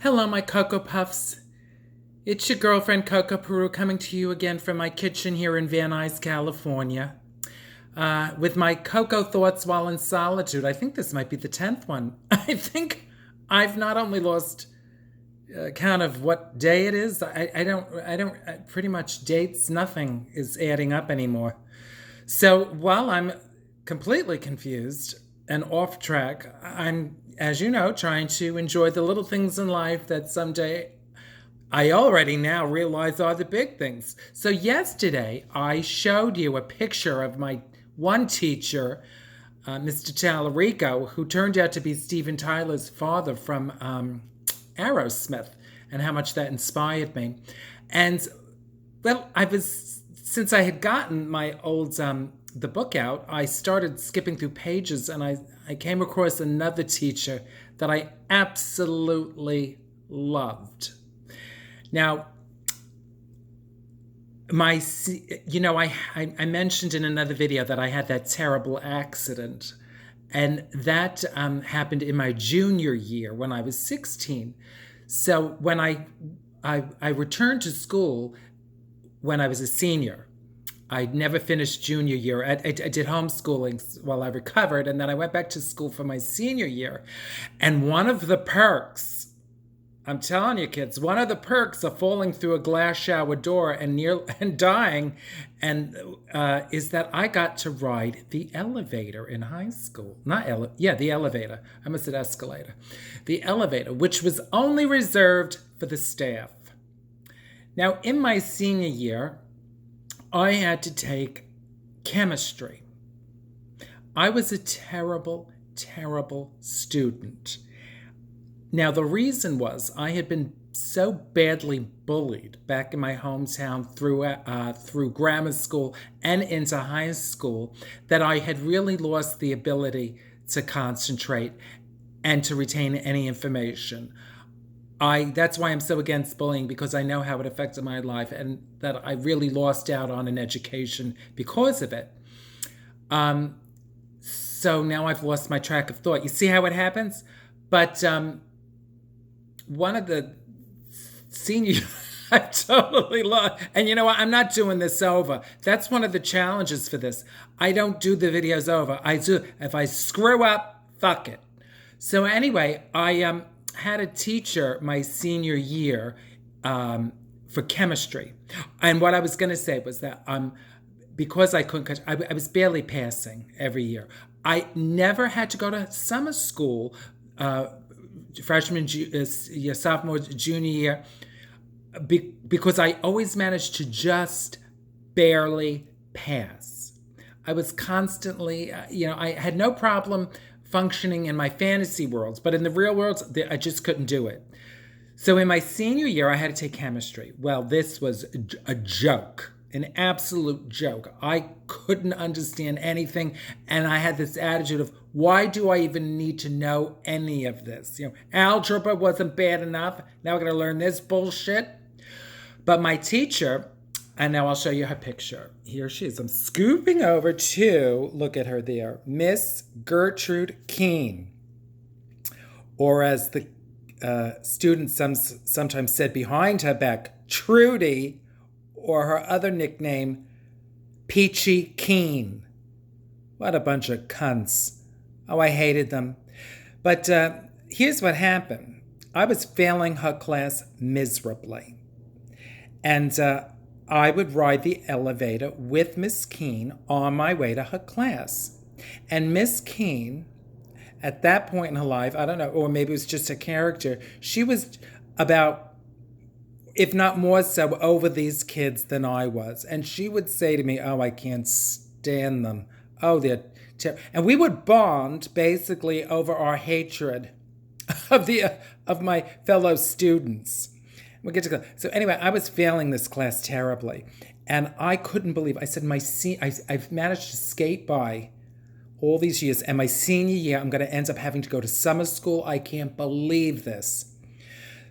Hello, my Cocoa Puffs. It's your girlfriend Coco Peru coming to you again from my kitchen here in Van Nuys, California, with my Cocoa Thoughts while in solitude. I think this might be the 10th one. I think I've not only lost count of what day it is. Pretty much dates, nothing is adding up anymore. So while I'm completely confused and off track, I'm, as you know, trying to enjoy the little things in life that someday I already now realize are the big things. So yesterday, I showed you a picture of my one teacher, Mr. Tallarico, who turned out to be Steven Tyler's father from Aerosmith, and how much that inspired me. And well, since I had gotten my old the book out, I started skipping through pages, and I came across another teacher that I absolutely loved. Now, I mentioned in another video that I had that terrible accident, and that happened in my junior year when I was 16. So when I returned to school when I was a senior, I never finished junior year. I did homeschooling while I recovered, and then I went back to school for my senior year. And one of the perks, I'm telling you, kids, one of the perks of falling through a glass shower door and dying, is that I got to ride the elevator in high school. The elevator. I almost said escalator. The elevator, which was only reserved for the staff. Now, in my senior year, I had to take chemistry. I was a terrible, terrible student. Now, the reason was I had been so badly bullied back in my hometown through grammar school and into high school that I had really lost the ability to concentrate and to retain any information. That's why I'm so against bullying, because I know how it affected my life and that I really lost out on an education because of it. So now I've lost my track of thought. You see how it happens? But one of the senior I totally love, and you know what, I'm not doing this over. That's one of the challenges for this. I don't do the videos over. If I screw up, fuck it. So anyway, I had a teacher my senior year for chemistry, and what I was going to say was that because I couldn't, I was barely passing every year. I never had to go to summer school. Freshman, sophomore, junior year, because I always managed to just barely pass. I was constantly, I had no problem functioning in my fantasy worlds, but in the real world, I just couldn't do it. So in my senior year, I had to take chemistry. Well, this was a joke. An absolute joke. I couldn't understand anything, and I had this attitude of, why do I even need to know any of this? Algebra wasn't bad enough. Now I'm going to learn this bullshit. But my teacher, and now I'll show you her picture. Here she is. I'm scooping over to, look at her there, Miss Gertrude Keene, or as the students sometimes said behind her back, Trudy, or her other nickname, Peachy Keen. What a bunch of cunts. Oh, I hated them. But here's what happened. I was failing her class miserably. And I would ride the elevator with Miss Keen on my way to her class. And Miss Keen, at that point in her life, I don't know, or maybe it was just a character, she was about, if not more so, over these kids than I was. And she would say to me, oh, I can't stand them. Oh, they're terrible. And we would bond basically over our hatred of my fellow students. We'll get to go. So anyway, I was failing this class terribly. And I couldn't believe, I said, I've managed to skate by all these years. And my senior year, I'm going to end up having to go to summer school. I can't believe this.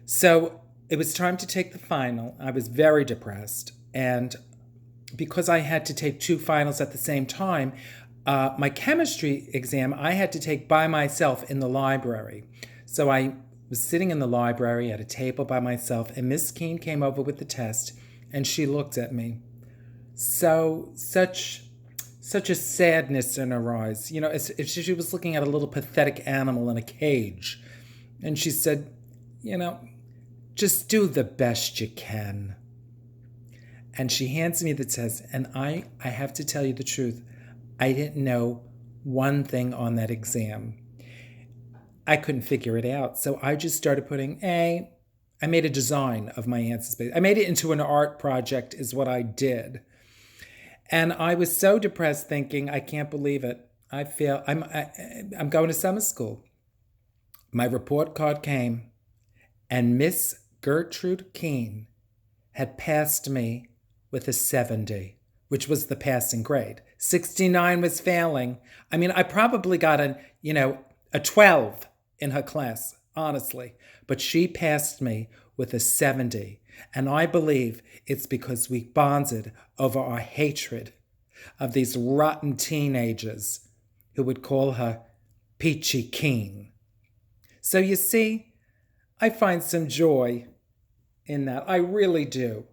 So it was time to take the final. I was very depressed. And because I had to take two finals at the same time, my chemistry exam I had to take by myself in the library. So I was sitting in the library at a table by myself, and Miss Keene came over with the test, and she looked at me. Such a sadness in her eyes, as if she was looking at a little pathetic animal in a cage. And she said, you know, just do the best you can. And she hands me the test, and I have to tell you the truth. I didn't know one thing on that exam. I couldn't figure it out. So I just started putting A. I made a design of my answers. I made it into an art project is what I did. And I was so depressed thinking, I can't believe it. I'm going to summer school. My report card came, and Miss Gertrude Keene had passed me with a 70, which was the passing grade. 69 was failing. I mean, I probably got a 12 in her class, honestly. But she passed me with a 70. And I believe it's because we bonded over our hatred of these rotten teenagers who would call her Peachy Keen. So you see, I find some joy in that. I really do.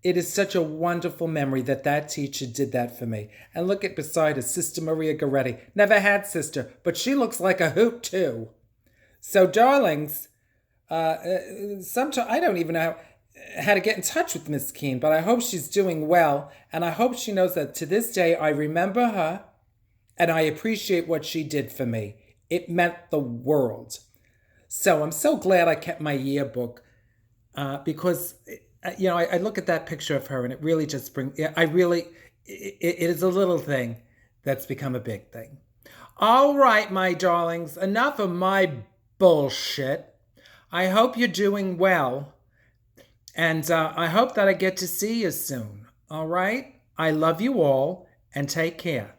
It is such a wonderful memory that teacher did that for me. And look at beside her, Sister Maria Goretti. Never had sister, but she looks like a hoot too. So darlings, sometimes I don't even know how to get in touch with Miss Keene, but I hope she's doing well. And I hope she knows that to this day, I remember her and I appreciate what she did for me. It meant the world. So I'm so glad I kept my yearbook because, I look at that picture of her and it really just it is a little thing that's become a big thing. All right, my darlings, enough of my bullshit. I hope you're doing well. And I hope that I get to see you soon. All right? I love you all and take care.